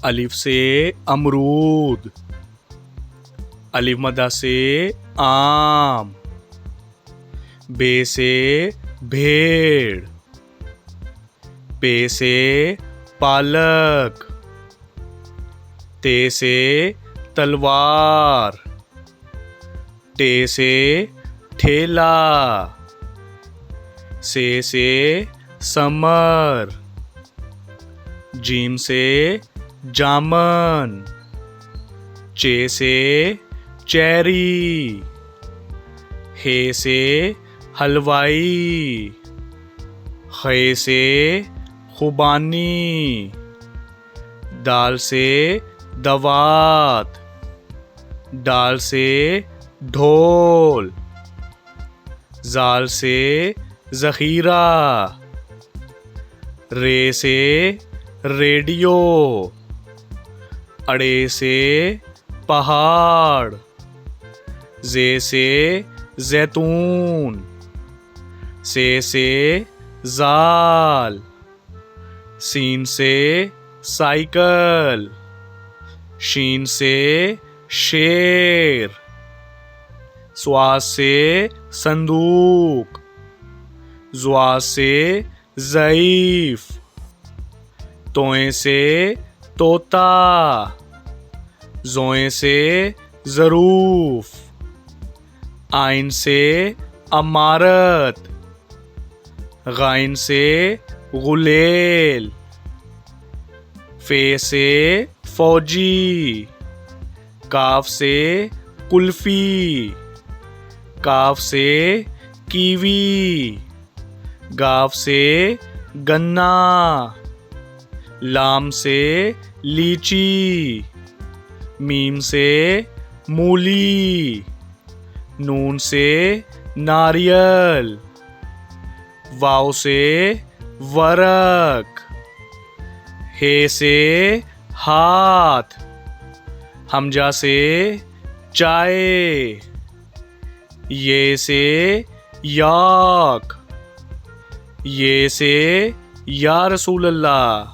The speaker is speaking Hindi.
अलिफ से अमरूद, अलिफ मद्दा से आम, बे से भेड़, पे से पालक, ते से तलवार, टे से ठेला, से समर, जीम से जामन, चे से चेरी, हे से हलवाई, खे से खुबानी, दाल से दवात, डाल से ढोल, जाल से ज़ख़ीरा, रे से रेडियो, अड़े से पहाड़, जे से जैतून, से जाल, सीन से साइकिल, शीन से शेर, स्वाद से संदूक, ज़्वा से ज़ईफ़, तोए से तोता, ज़ोए से ज़रूफ, आइन से अमारत, गाइन से गुलेल, फे से फौजी, काफ से कुल्फ़ी, काफ से कीवी, गाफ से गन्ना, लाम से लीची, मीम से मूली, नून से नारियल, वाव से वरक, हे से हाथ, हमजा से चाय, ये से याक, ये से या रसूल अल्लाह।